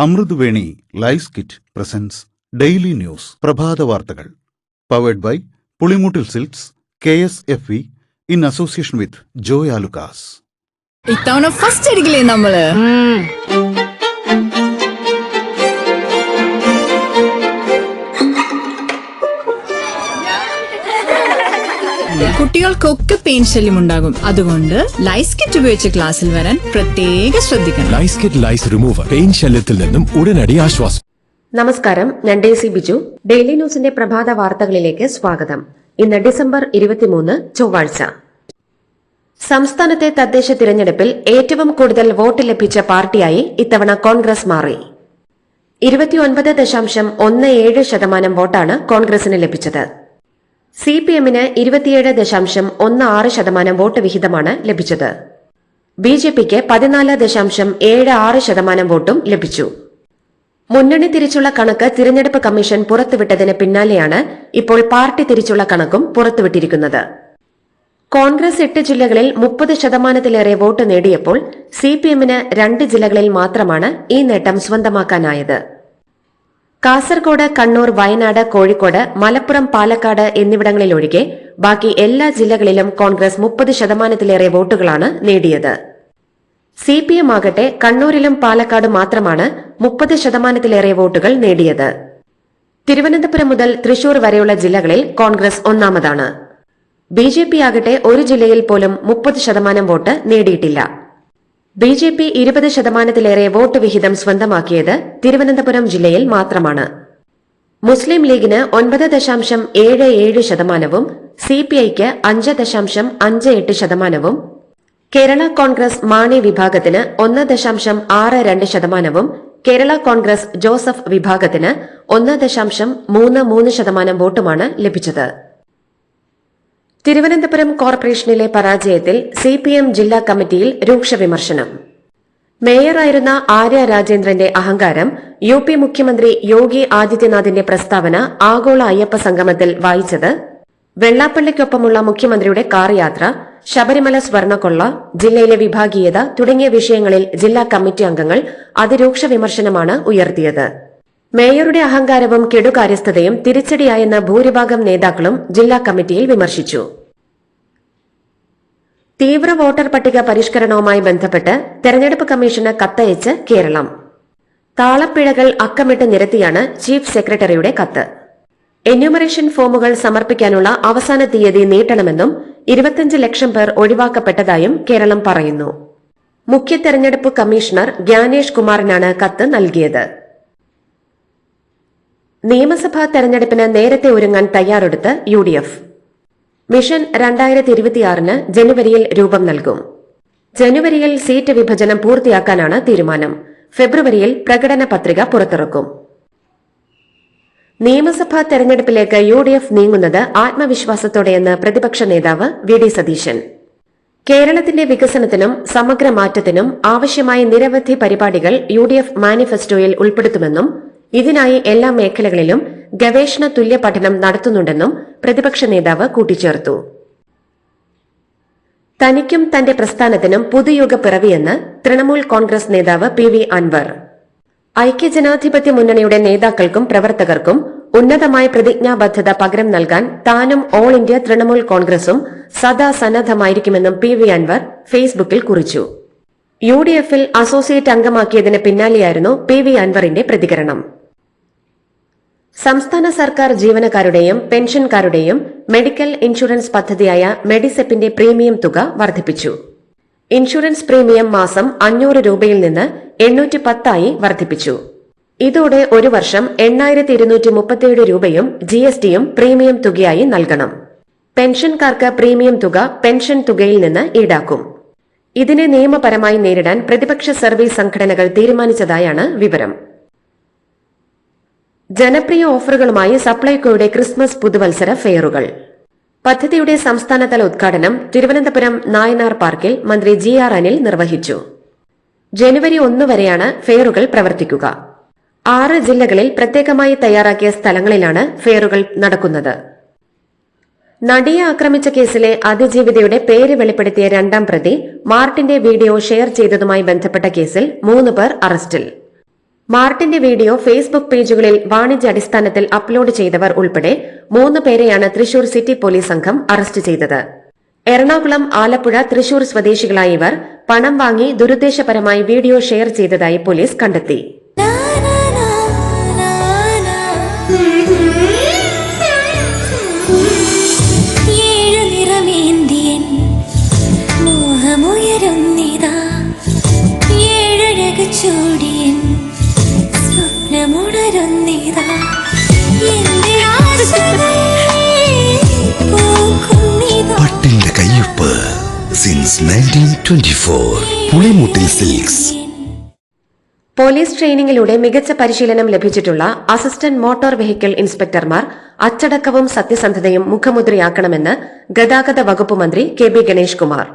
Amruthaveni lice kit presents daily news പ്രഭാത വാർത്തകൾ powered by Pulimoottil silks KSFE in association with Joy Alukkas. ഇത്തവണ first അടിക്കില്ലേ നമ്മള്? കുട്ടികൾക്കൊക്കെ പെയിൻ ശല്യം ഉണ്ടാകും. അതുകൊണ്ട് ലൈസ് കിറ്റ് ഉപയോഗിച്ച് ക്ലാസ്സിൽ വരാൻ പ്രത്യേക ശ്രദ്ധിക്കണം. ലൈസ് കിറ്റ് ലൈസ് റിമൂവർ പെയിൻ ശല്യത്തിൽ നിന്നും ഉടനടി ആശ്വാസം. നമസ്കാരം, ഞാൻ ഡേസി ബിജു. ഡെയിലി ന്യൂസിന്റെ പ്രഭാത വാർത്തകളിലേക്ക് സ്വാഗതം. ഇന്ന് ഡിസംബർ 23 ചൊവ്വാഴ്ച. സംസ്ഥാനത്തെ തദ്ദേശ തിരഞ്ഞെടുപ്പിൽ ഏറ്റവും കൂടുതൽ വോട്ട് ലഭിച്ച പാർട്ടിയായി ഇത്തവണ കോൺഗ്രസ് മാറി. 29.17% വോട്ടാണ് കോൺഗ്രസിന് ലഭിച്ചത്. CPM-ന് 27.16% വോട്ട് വിഹിതമാണ് ലഭിച്ചത്. BJP-ക്ക് 14.76% വോട്ടും ലഭിച്ചു. മുന്നണി തിരിച്ചുള്ള കണക്ക് തിരഞ്ഞെടുപ്പ് കമ്മീഷൻ പുറത്തുവിട്ടതിന് പിന്നാലെയാണ് ഇപ്പോൾ പാർട്ടി തിരിച്ചുള്ള കണക്കും പുറത്തുവിട്ടിരിക്കുന്നത്. കോൺഗ്രസ് 8 ജില്ലകളിൽ 30%-ലേറെ വോട്ട് നേടിയപ്പോൾ CPM-ന് 2 ജില്ലകളിൽ മാത്രമാണ് ഈ നേട്ടം സ്വന്തമാക്കാനായത്. കാസർഗോഡ്, കണ്ണൂർ, വയനാട്, കോഴിക്കോട്, മലപ്പുറം, പാലക്കാട് എന്നിവിടങ്ങളിലൊഴികെ ബാക്കി എല്ലാ ജില്ലകളിലും കോൺഗ്രസ് 30%-ലേറെ വോട്ടുകളാണ് നേടിയത്. CPM ആകട്ടെ കണ്ണൂരിലും പാലക്കാട് മാത്രമാണ് 30%-ലേറെ വോട്ടുകൾ നേടിയത്. തിരുവനന്തപുരം മുതൽ തൃശൂർ വരെയുള്ള ജില്ലകളിൽ കോൺഗ്രസ് ഒന്നാമതാണ്. BJP ആകട്ടെ ഒരു ജില്ലയിൽ പോലും 30% വോട്ട് നേടിയിട്ടില്ല. BJP 20%-ലേറെ വോട്ട് വിഹിതം സ്വന്തമാക്കിയത് തിരുവനന്തപുരം ജില്ലയിൽ മാത്രമാണ്. മുസ്ലിം ലീഗിന് 9.77%, CPI-ക്ക് 5.58%, കേരള കോൺഗ്രസ് മാണി വിഭാഗത്തിന് 1.62%, കേരള കോൺഗ്രസ് ജോസഫ് വിഭാഗത്തിന് 1.33% വോട്ടുമാണ് ലഭിച്ചത്. തിരുവനന്തപുരം കോർപ്പറേഷനിലെ പരാജയത്തിൽ CPM ജില്ലാ കമ്മിറ്റിയിൽ രൂക്ഷ വിമർശനം. മേയറായിരുന്ന ആര്യ രാജേന്ദ്രന്റെ അഹങ്കാരം UP മുഖ്യമന്ത്രി യോഗി ആദിത്യനാഥിന്റെ പ്രസ്താവന ആഗോള അയ്യപ്പ സംഗമത്തിൽ വായിച്ചത്, വെള്ളാപ്പള്ളിക്കൊപ്പമുള്ള മുഖ്യമന്ത്രിയുടെ കാർ യാത്ര, ശബരിമല സ്വർണ്ണക്കൊള്ള, ജില്ലയിലെ വിഭാഗീയത തുടങ്ങിയ വിഷയങ്ങളിൽ ജില്ലാ കമ്മിറ്റി അംഗങ്ങൾ അതിരൂക്ഷ വിമർശനമാണ് ഉയർത്തിയത്. മേയറുടെ അഹങ്കാരവും കെടുകാര്യസ്ഥതയും തിരിച്ചടിയായെന്ന ഭൂരിഭാഗം നേതാക്കളും ജില്ലാ കമ്മിറ്റിയിൽ വിമർശിച്ചു. തീവ്ര വോട്ടർ പട്ടിക പരിഷ്കരണവുമായി ബന്ധപ്പെട്ട് തെരഞ്ഞെടുപ്പ് കമ്മീഷന് കത്തയച്ച് കേരളം. താളപ്പിഴകൾ അക്കമിട്ട് നിരത്തിയാണ് ചീഫ് സെക്രട്ടറിയുടെ കത്ത്. എന്യൂമറേഷൻ ഫോമുകൾ സമർപ്പിക്കാനുള്ള അവസാന തീയതി നീട്ടണമെന്നും 25 ലക്ഷം പേർ ഒഴിവാക്കപ്പെട്ടതായും കേരളം പറയുന്നു. മുഖ്യ തെരഞ്ഞെടുപ്പ് കമ്മീഷണർ ജ്ഞാനേഷ് കുമാറിനാണ് കത്ത് നൽകിയത്. നിയമസഭാ തെരഞ്ഞെടുപ്പിന് നേരത്തെ ഒരുങ്ങാൻ തയ്യാറെടുത്ത് UDF. മിഷൻ 2026 ജനുവരിയിൽ രൂപം നൽകും. ജനുവരിയിൽ സീറ്റ് വിഭജനം പൂർത്തിയാക്കാനാണ് തീരുമാനം. ഫെബ്രുവരിയിൽ പ്രകടന പത്രിക പുറത്തിറക്കും. നിയമസഭാ തെരഞ്ഞെടുപ്പിലേക്ക് UDF നീങ്ങുന്നത് ആത്മവിശ്വാസത്തോടെയെന്ന് പ്രതിപക്ഷ നേതാവ് VD സതീശൻ. കേരളത്തിന്റെ വികസനത്തിനും സമഗ്ര മാറ്റത്തിനും ആവശ്യമായ നിരവധി പരിപാടികൾ UDF മാനിഫെസ്റ്റോയിൽ ഉൾപ്പെടുത്തുമെന്നും ഇതിനായി എല്ലാ മേഖലകളിലും ഗവേഷണ തുല്യ പഠനം നടത്തുന്നുണ്ടെന്നും പ്രതിപക്ഷ നേതാവ് കൂട്ടിച്ചേർത്തു. തനിക്കും തന്റെ പ്രസ്ഥാനത്തിനും പുതുയുഗ പിറവിയെന്ന് തൃണമൂൽ കോൺഗ്രസ് നേതാവ് PV അൻവർ. ഐക്യജനാധിപത്യ മുന്നണിയുടെ നേതാക്കൾക്കും പ്രവർത്തകർക്കും ഉന്നതമായ പ്രതിജ്ഞാബദ്ധത പകരം നൽകാൻ താനും ഓൾ ഇന്ത്യ തൃണമൂൽ കോൺഗ്രസും സദാ സന്നദ്ധമായിരിക്കുമെന്നും PV അൻവർ ഫേസ്ബുക്കിൽ കുറിച്ചു. UDF-ൽ അസോസിയേറ്റ് അംഗമാക്കിയതിന് പിന്നാലെയായിരുന്നു PV അൻവറിന്റെ പ്രതികരണം. സംസ്ഥാന സർക്കാർ ജീവനക്കാരുടെയും പെൻഷൻകാരുടെയും മെഡിക്കൽ ഇൻഷുറൻസ് പദ്ധതിയായ മെഡിസെപ്പിന്റെ പ്രീമിയം തുക വർദ്ധിപ്പിച്ചു. ഇൻഷുറൻസ് പ്രീമിയം മാസം 500 രൂപയിൽ നിന്ന് 810 വർദ്ധിപ്പിച്ചു. ഇതോടെ ഒരു വർഷം 8237 രൂപയും GST-യും പ്രീമിയം തുകയായി നൽകണം. പെൻഷൻകാർക്ക് പ്രീമിയം തുക പെൻഷൻ തുകയിൽ നിന്ന് ഈടാക്കും. ഇതിനെ നിയമപരമായി നേരിടാൻ പ്രതിപക്ഷ സർവീസ് സംഘടനകൾ തീരുമാനിച്ചതായാണ് വിവരം. ജനപ്രിയ ഓഫറുകളുമായി സപ്ലൈകോയുടെ ക്രിസ്മസ് പുതുവത്സര ഫെയറുകൾ. പദ്ധതിയുടെ സംസ്ഥാനതല ഉദ്ഘാടനം തിരുവനന്തപുരം നായനാർ പാർക്കിൽ മന്ത്രി GR അനിൽ നിർവഹിച്ചു. ജനുവരി 1 വരെയാണ് ഫെയറുകൾ പ്രവർത്തിക്കുക. 6 ജില്ലകളിൽ പ്രത്യേകമായി തയ്യാറാക്കിയ സ്ഥലങ്ങളിലാണ് ഫെയറുകൾ നടക്കുന്നത്. നടിയെ ആക്രമിച്ച കേസിലെ അതിജീവിതയുടെ പേര് വെളിപ്പെടുത്തിയ 2ാം പ്രതി മാർട്ടിന്റെ വീഡിയോ ഷെയർ ചെയ്തതുമായി ബന്ധപ്പെട്ട കേസിൽ 3 പേർ അറസ്റ്റിൽ. മാർട്ടിന്റെ വീഡിയോ ഫേസ്ബുക്ക് പേജുകളിൽ വാണിജ്യാടിസ്ഥാനത്തിൽ അപ്ലോഡ് ചെയ്തവർ ഉൾപ്പെടെ 3 പേരെയാണ് തൃശൂർ സിറ്റി പോലീസ് സംഘം അറസ്റ്റ് ചെയ്തത്. എറണാകുളം, ആലപ്പുഴ, തൃശൂർ സ്വദേശികളായ ഇവർ പണം വാങ്ങി ദുരുദ്ദേശപരമായി വീഡിയോ ഷെയർ ചെയ്തതായി പോലീസ് കണ്ടെത്തി. പട്ടിന്റെ കയ്യൊപ്പ് സിൻസ് 1924 പുളിമുട്ടിൽ സിൽക്സ്. പോലീസ് ട്രെയിനിങ്ങിലൂടെ മികച്ച പരിശീലനം ലഭിച്ചിട്ടുള്ള അസിസ്റ്റന്റ് മോട്ടോർ വെഹിക്കിൾ ഇൻസ്പെക്ടർമാർ അച്ചടക്കവും സത്യസന്ധതയും മുഖമുദ്രയാക്കണമെന്ന് ഗതാഗത വകുപ്പ് മന്ത്രി K B. Ganesh Kumar.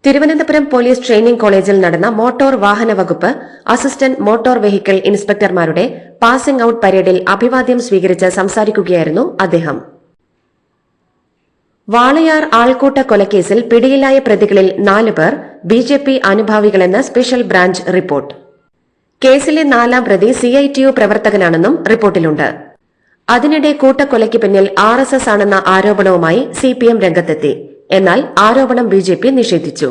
Thiruvananthapuram police training കോളേജിൽ നടന്ന മോട്ടോർ വാഹന വകുപ്പ് അസിസ്റ്റന്റ് മോട്ടോർ വെഹിക്കിൾ ഇൻസ്പെക്ടർമാരുടെ പാസിംഗ് ഔട്ട് പരേഡിൽ അഭിവാദ്യം സ്വീകരിച്ച് സംസാരിക്കുകയായിരുന്നു അദ്ദേഹം. വാളയാർ ആൾക്കൂട്ട കൊലക്കേസിൽ പിടിയിലായ പ്രതികളിൽ 4 പേർ ബിജെപി അനുഭാവികളെന്ന് സ്പെഷ്യൽ ബ്രാഞ്ച് റിപ്പോർട്ട്. കേസിലെ 4ാം പ്രതി CITU പ്രവർത്തകനാണെന്നും റിപ്പോർട്ടിലുണ്ട്. അതിനിടെ കൂട്ടക്കൊലയ്ക്ക് പിന്നിൽ RSS ആണെന്ന ആരോപണവുമായി CPM രംഗത്തെത്തി. എന്നാൽ ആരോപണം BJP നിഷേധിച്ചു.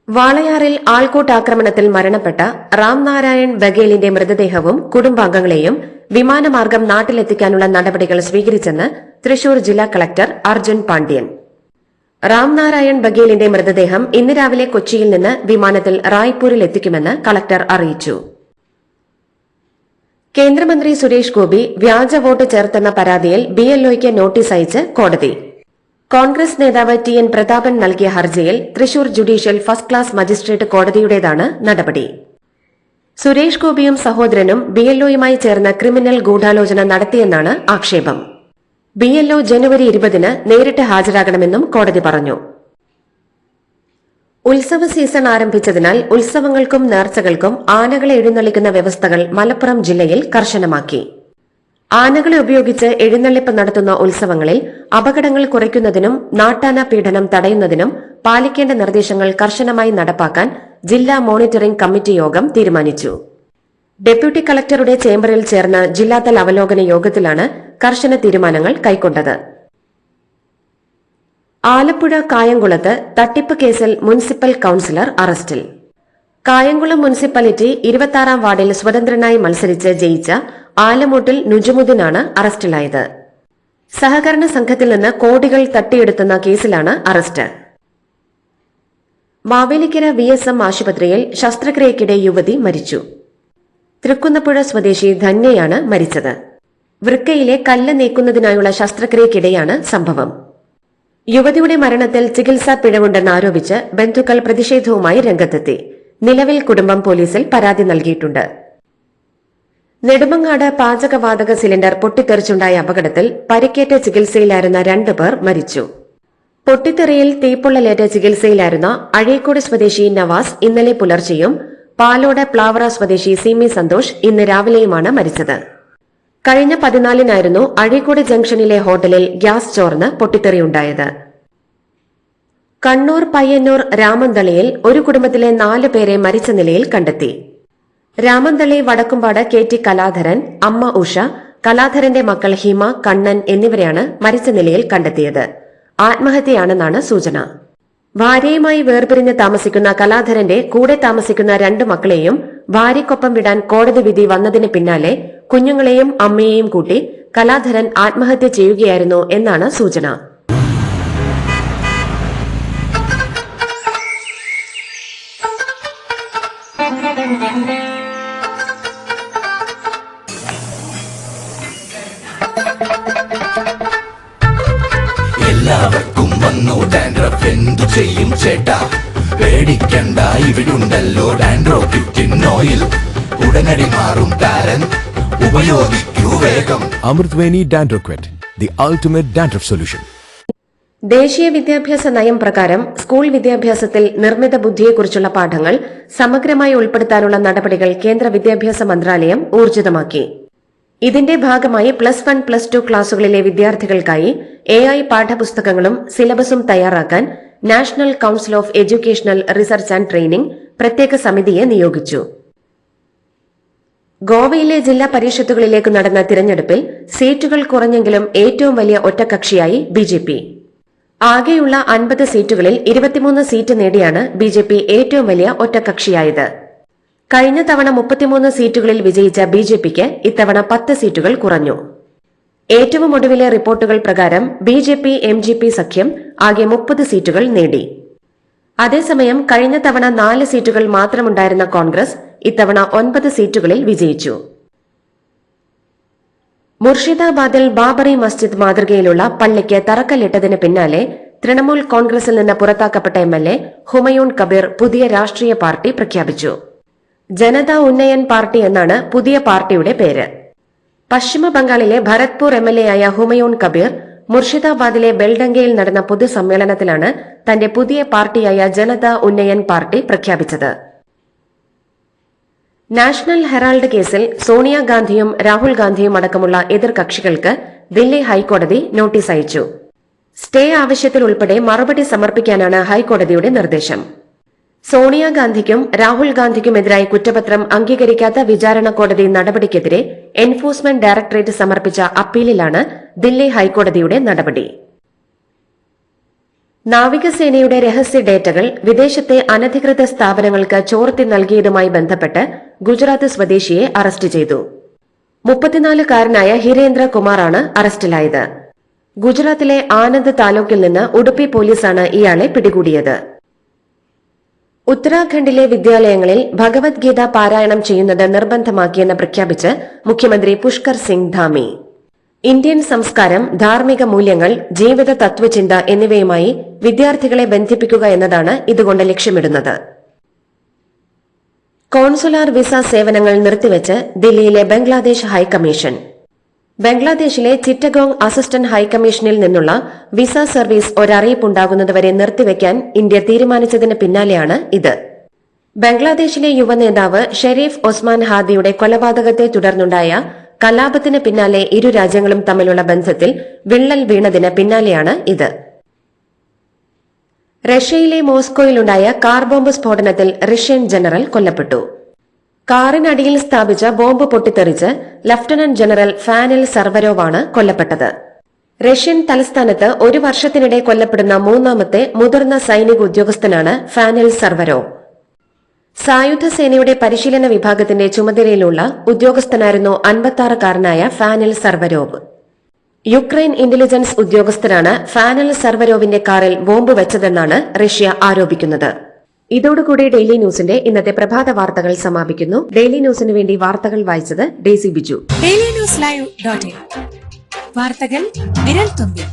വാളയാറിൽ ആൾക്കൂട്ടാക്രമണത്തിൽ മരണപ്പെട്ട രാംനാരായൺ ബഗേലിന്റെ മൃതദേഹവും കുടുംബാംഗങ്ങളെയും വിമാനമാർഗം നാട്ടിലെത്തിക്കാനുള്ള നടപടികൾ സ്വീകരിച്ചെന്ന് തൃശൂർ ജില്ലാ കളക്ടർ അർജുൻ പാണ്ഡ്യൻ. രാംനാരായൺ ബഗേലിന്റെ മൃതദേഹം ഇന്ന് രാവിലെ കൊച്ചിയിൽ നിന്ന് വിമാനത്തിൽ റായ്പൂരിൽ എത്തിക്കുമെന്ന് കളക്ടർ അറിയിച്ചു. കേന്ദ്രമന്ത്രി സുരേഷ് ഗോപി വ്യാജ വോട്ട് ചേർത്തെന്ന പരാതിയിൽ BLOയ്ക്ക് നോട്ടീസ് അയച്ച് കോടതി. കോൺഗ്രസ് നേതാവ് TN പ്രതാപൻ നൽകിയ ഹർജിയിൽ Thrissur judicial first class magistrate കോടതിയുടേതാണ് നടപടി. സുരേഷ് ഗോപിയും സഹോദരനും BLOയുമായി ചേർന്ന് ക്രിമിനൽ ഗൂഢാലോചന നടത്തിയെന്നാണ് ആക്ഷേപം. BLO ജനുവരി 20-ന് നേരിട്ട് ഹാജരാകണമെന്നും കോടതി പറഞ്ഞു. ഉത്സവ സീസൺ ആരംഭിച്ചതിനാൽ ഉത്സവങ്ങൾക്കും നേർച്ചകൾക്കും ആനകളെ എഴുന്നള്ളിക്കുന്ന വ്യവസ്ഥകൾ മലപ്പുറം ജില്ലയിൽ കർശനമാക്കി. ആനകളെ ഉപയോഗിച്ച് എഴുന്നള്ളിപ്പ് നടത്തുന്ന ഉത്സവങ്ങളിൽ അപകടങ്ങൾ കുറയ്ക്കുന്നതിനും നാട്ടാന പീഡനം തടയുന്നതിനും പാലിക്കേണ്ട നിർദ്ദേശങ്ങൾ കർശനമായി നടപ്പാക്കാൻ ജില്ലാ മോണിറ്ററിംഗ് കമ്മിറ്റി യോഗം തീരുമാനിച്ചു. ഡെപ്യൂട്ടി കളക്ടറുടെ ചേംബറിൽ ചേർന്ന ജില്ലാതല അവലോകന യോഗത്തിലാണ് കർശന തീരുമാനങ്ങൾ കൈക്കൊണ്ടത്. ആലപ്പുഴ കായംകുളത്ത് തട്ടിപ്പ് കേസിൽ മുനിസിപ്പൽ കൌൺസിലർ അറസ്റ്റിൽ. കായംകുളം മുനിസിപ്പാലിറ്റി 26-ാം വാർഡിൽ സ്വതന്ത്രനായി മത്സരിച്ച് ജയിച്ച ആലമൂട്ടിൽ നുജുമുദ്ദീനാണ് അറസ്റ്റിലായത്. സഹകരണ സംഘത്തിൽ നിന്ന് കോടികൾ തട്ടിയെടുത്തുന്ന കേസിലാണ് അറസ്റ്റ്. മാവേലിക്കര VSM ആശുപത്രിയിൽ ശസ്ത്രക്രിയയ്ക്കിടെ യുവതി മരിച്ചു. തൃക്കുന്നപ്പുഴ സ്വദേശി ധന്യയാണ് മരിച്ചത്. വൃക്കയിലെ കല്ല് നീക്കുന്നതിനായുള്ള ശസ്ത്രക്രിയയ്ക്കിടെയാണ് സംഭവം. യുവതിയുടെ മരണത്തിൽ ചികിത്സാ പിഴവുണ്ടെന്നാരോപിച്ച് ബന്ധുക്കൾ പ്രതിഷേധവുമായി രംഗത്തെത്തി. നിലവിൽ കുടുംബം പോലീസിൽ പരാതി നൽകിയിട്ടുണ്ട്. നെടുമങ്ങാട് പാചകവാതക സിലിണ്ടർ പൊട്ടിത്തെറിച്ചുണ്ടായ അപകടത്തിൽ പരിക്കേറ്റ ചികിത്സയിലായിരുന്ന 2 പേർ മരിച്ചു. പൊട്ടിത്തെറിയിൽ തീപ്പൊള്ളലേറ്റ ചികിത്സയിലായിരുന്ന അഴീക്കോട് സ്വദേശി നവാസ് ഇന്നലെ പുലർച്ചെയും പാലോട് പ്ലാവറ സ്വദേശി സിമി സന്തോഷ് ഇന്ന് രാവിലെയുമാണ് മരിച്ചത്. കഴിഞ്ഞ 14-നായിരുന്നു അഴീക്കോട് ജംഗ്ഷനിലെ ഹോട്ടലിൽ ഗ്യാസ് ചോർന്ന് പൊട്ടിത്തെറിയുണ്ടായത്. കണ്ണൂർ പയ്യന്നൂർ രാമന്തളിയിൽ ഒരു കുടുംബത്തിലെ 4 പേരെ മരിച്ച നിലയിൽ കണ്ടെത്തി. രാമന്തളി വടക്കുംപാട് KT കലാധരൻ, അമ്മ ഉഷ, കലാധരന്റെ മക്കൾ ഹിമ, കണ്ണൻ എന്നിവരെയാണ് മരിച്ച നിലയിൽ കണ്ടെത്തിയത്. ആത്മഹത്യയാണെന്നാണ് സൂചന. ഭാര്യയുമായി വേർപിരിഞ്ഞ് താമസിക്കുന്ന കലാധരന്റെ കൂടെ താമസിക്കുന്ന 2 മക്കളെയും ഭാര്യയ്ക്കൊപ്പം വിടാൻ കോടതി വിധി വന്നതിന് പിന്നാലെ കുഞ്ഞുങ്ങളെയും അമ്മയെയും കൂട്ടി കലാധരൻ ആത്മഹത്യ ചെയ്യുകയായിരുന്നു എന്നാണ് സൂചന. എല്ലാവർക്കും വന്നു ഡാൻഡ്രഫ്, എന്തു ചെയ്യും ചേട്ടാ? പേടിക്കണ്ട, ഇവിടുണ്ടല്ലോ ഡാൻഡ്രോഫിറ്റിൻ ഓയിൽ. ഉടനടി മാറും താരൻ, ഉപയോഗിക്കൂ വേഗം. അമൃത്വേനി ഡാൻഡ്രോക്വെറ്റ്, ദി അൾട്ടിമേറ്റ് ഡാൻഡ്രഫ് സൊല്യൂഷൻ. ദേശീയ വിദ്യാഭ്യാസ നയം പ്രകാരം സ്കൂൾ വിദ്യാഭ്യാസത്തിൽ നിർമ്മിത ബുദ്ധിയെക്കുറിച്ചുള്ള പാഠങ്ങൾ സമഗ്രമായി ഉൾപ്പെടുത്താനുള്ള നടപടികൾ കേന്ദ്ര വിദ്യാഭ്യാസ മന്ത്രാലയം ഊർജിതമാക്കി. ഇതിന്റെ ഭാഗമായി +1, +2 ക്ലാസുകളിലെ വിദ്യാർത്ഥികൾക്കായി AI പാഠപുസ്തകങ്ങളും സിലബസും തയ്യാറാക്കാൻ national council of educational research and training പ്രത്യേക സമിതിയെ നിയോഗിച്ചു. ഗോവയിലെ ജില്ലാ പരിഷത്തുകളിലേക്ക് നടന്ന തിരഞ്ഞെടുപ്പിൽ സീറ്റുകൾ കുറഞ്ഞെങ്കിലും ഏറ്റവും വലിയ ഒറ്റക്കക്ഷിയായി ബിജെപി. ആകെയുള്ള 50 സീറ്റുകളിൽ 23 സീറ്റ് നേടിയാണ് ബിജെപി ഏറ്റവും വലിയ ഒറ്റക്കക്ഷിയായത്. കഴിഞ്ഞ തവണ 33 സീറ്റുകളിൽ വിജയിച്ച ബിജെപിക്ക് ഇത്തവണ 10 സീറ്റുകൾ കുറഞ്ഞു. ഏറ്റവും ഒടുവിലെ റിപ്പോർട്ടുകൾ പ്രകാരം ബിജെപി എംജിപി സഖ്യം ആകെ 30 സീറ്റുകൾ നേടി. അതേസമയം കഴിഞ്ഞ തവണ 4 സീറ്റുകൾ മാത്രമുണ്ടായിരുന്ന കോൺഗ്രസ് ഇത്തവണ 9 സീറ്റുകളിൽ വിജയിച്ചു. മുർഷിദാബാദിൽ ബാബറി മസ്ജിദ് മാതൃകയിലുള്ള പള്ളിക്ക് തറക്കല്ലിട്ടതിന് പിന്നാലെ തൃണമൂൽ കോൺഗ്രസിൽ നിന്ന് പുറത്താക്കപ്പെട്ട എംഎൽഎ ഹുമയൂൺ കബീർ പുതിയ രാഷ്ട്രീയ പാർട്ടി പ്രഖ്യാപിച്ചു. ജനതാ ഉന്നയൻ പാർട്ടി എന്നാണ് പുതിയ പാർട്ടിയുടെ പേര്. പശ്ചിമ ബംഗാളിലെ ഭരത്പൂർ എംഎൽഎയായ ഹുമയൂൺ കബീർ മുർഷിദാബാദിലെ ബെൽഡംഗയിൽ നടന്ന പൊതുസമ്മേളനത്തിലാണ് തന്റെ പുതിയ പാർട്ടിയായ ജനതാ ഉന്നയൻ പാർട്ടി പ്രഖ്യാപിച്ചത്. നാഷണൽ ഹെറാൾഡ് കേസിൽ സോണിയാഗാന്ധിയും രാഹുൽ ഗാന്ധിയും അടക്കമുള്ള എതിർകക്ഷികൾക്ക് ദില്ലി ഹൈക്കോടതി നോട്ടീസ് അയച്ചു. സ്റ്റേ ആവശ്യത്തിൽ ഉൾപ്പെടെ മറുപടി സമർപ്പിക്കാനാണ് ഹൈക്കോടതിയുടെ നിർദ്ദേശം. സോണിയാഗാന്ധിക്കും രാഹുൽ ഗാന്ധിക്കുമെതിരായി കുറ്റപത്രം അംഗീകരിക്കാത്ത വിചാരണ കോടതി നടപടിക്കെതിരെ എൻഫോഴ്സ്മെന്റ് ഡയറക്ടറേറ്റ് സമർപ്പിച്ച അപ്പീലിലാണ് ദില്ലി ഹൈക്കോടതിയുടെ നടപടി. നാവികസേനയുടെ രഹസ്യ ഡേറ്റകൾ വിദേശത്തെ അനധികൃത സ്ഥാപനങ്ങൾക്ക് ചോർത്തി നൽകിയതുമായി ബന്ധപ്പെട്ട് ഗുജറാത്ത് സ്വദേശിയെ അറസ്റ്റ് ചെയ്തു. 34-കാരനായ ഹിരേന്ദ്ര കുമാറാണ് അറസ്റ്റിലായത്. ഗുജറാത്തിലെ ആനന്ദ് താലൂക്കിൽ നിന്ന് ഉടുപ്പി പോലീസാണ് ഇയാളെ പിടികൂടിയത്. ഉത്തരാഖണ്ഡിലെ വിദ്യാലയങ്ങളിൽ ഭഗവത്ഗീത പാരായണം ചെയ്യുന്നത് നിർബന്ധമാക്കിയെന്ന് പ്രഖ്യാപിച്ച് മുഖ്യമന്ത്രി പുഷ്കർ സിംഗ് ധാമി. ഇന്ത്യൻ സംസ്കാരം, ധാർമ്മിക മൂല്യങ്ങൾ, ജീവിത തത്വചിന്ത എന്നിവയുമായി വിദ്യാർത്ഥികളെ ബന്ധിപ്പിക്കുക എന്നതാണ് ഇതുകൊണ്ട് ലക്ഷ്യമിടുന്നത്. കോൺസുലാർ വിസ സേവനങ്ങൾ നിർത്തിവെച്ച് ദില്ലിയിലെ ബംഗ്ലാദേശ് ഹൈക്കമ്മീഷൻ. ബംഗ്ലാദേശിലെ ചിറ്റഗോങ് അസിസ്റ്റന്റ് ഹൈക്കമ്മീഷനിൽ നിന്നുള്ള വിസ സർവീസ് ഒരറിയിപ്പുണ്ടാകുന്നതുവരെ നിർത്തിവെക്കാൻ ഇന്ത്യ തീരുമാനിച്ചതിന് പിന്നാലെയാണ് ഇത്. ബംഗ്ലാദേശിലെ യുവനേതാവ് ഷെരീഫ് ഒസ്മാൻ ഹാദിയുടെ കൊലപാതകത്തെ തുടർന്നുണ്ടായ കലാപത്തിന് പിന്നാലെ ഇരു രാജ്യങ്ങളും തമ്മിലുള്ള ബന്ധത്തിൽ വിള്ളൽ വീണതിന് പിന്നാലെയാണ് ഇത്. റഷ്യയിലെ മോസ്കോയിലുണ്ടായ കാർ ബോംബ് സ്ഫോടനത്തിൽ റഷ്യൻ ജനറൽ കൊല്ലപ്പെട്ടു. കാറിനടിയിൽ സ്ഥാപിച്ച ബോംബ് പൊട്ടിത്തെറിച്ച് ലഫ്റ്റനന്റ് ജനറൽ ഫാനിൽ സർവരോവാണ് കൊല്ലപ്പെട്ടത്. റഷ്യൻ തലസ്ഥാനത്ത് ഒരു വർഷത്തിനിടെ കൊല്ലപ്പെടുന്ന 3ാമത്തെ മുതിർന്ന സൈനിക ഉദ്യോഗസ്ഥനാണ് ഫാനിൽ സർവരോവ്. സായുധ സേനയുടെ പരിശീലന വിഭാഗത്തിന്റെ ചുമതലയിലുള്ള ഉദ്യോഗസ്ഥനായിരുന്നു 56-കാരനായ ഫാനിൽ സർവരോവ്. യുക്രൈൻ ഇന്റലിജൻസ് ഉദ്യോഗസ്ഥരാണ് ഫാനിൽ സർവരോവിന്റെ കാറിൽ ബോംബ് വെച്ചതെന്നാണ് റഷ്യ ആരോപിക്കുന്നത്. ഇതോടുകൂടി ഡെയിലി ന്യൂസിന്റെ ഇന്നത്തെ പ്രഭാത വാർത്തകൾ സമാപിക്കുന്നു. ഡെയിലി ന്യൂസിന് വേണ്ടി വാർത്തകൾ വായിച്ചത് ഡെയ്സി ബിജു. ഡെയിലി ന്യൂസ് ലൈവ്.in വാർത്തകൾ വിരൽ തുമ്പിൽ.